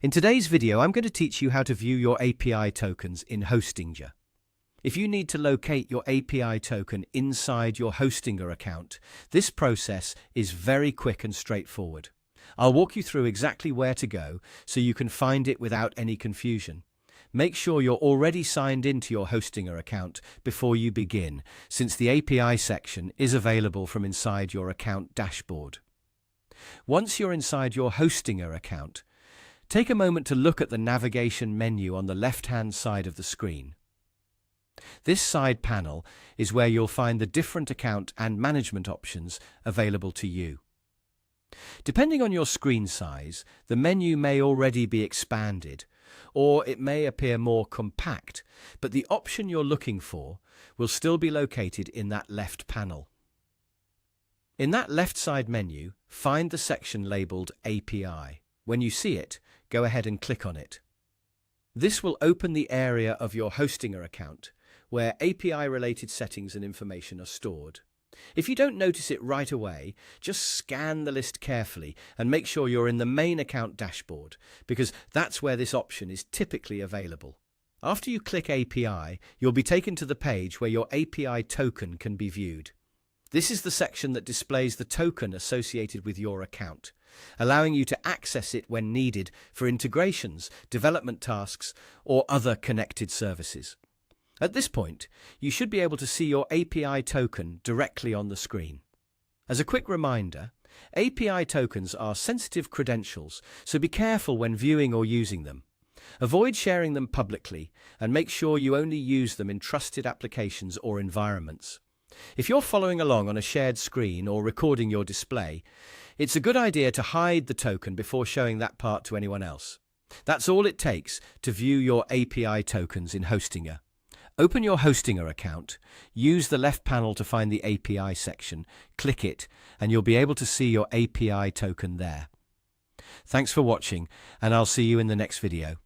In today's video, I'm going to teach you how to view your API tokens in Hostinger. If you need to locate your API token inside your Hostinger account, this process is very quick and straightforward. I'll walk you through exactly where to go so you can find it without any confusion. Make sure you're already signed into your Hostinger account before you begin, since the API section is available from inside your account dashboard. Once you're inside your Hostinger account, take a moment to look at the navigation menu on the left-hand side of the screen. This side panel is where you'll find the different account and management options available to you. Depending on your screen size, the menu may already be expanded, or it may appear more compact, but the option you're looking for will still be located in that left panel. In that left side menu, find the section labeled API. When you see it, go ahead and click on it. This will open the area of your Hostinger account where API-related settings and information are stored. If you don't notice it right away, just scan the list carefully and make sure you're in the main account dashboard, because that's where this option is typically available. After you click API, you'll be taken to the page where your API token can be viewed. This is the section that displays the token associated with your account, allowing you to access it when needed for integrations, development tasks, or other connected services. At this point, you should be able to see your API token directly on the screen. As a quick reminder, API tokens are sensitive credentials, so be careful when viewing or using them. Avoid sharing them publicly and make sure you only use them in trusted applications or environments. If you're following along on a shared screen or recording your display, it's a good idea to hide the token before showing that part to anyone else. That's all it takes to view your API tokens in Hostinger. Open your Hostinger account, use the left panel to find the API section, click it, and you'll be able to see your API token there. Thanks for watching, and I'll see you in the next video.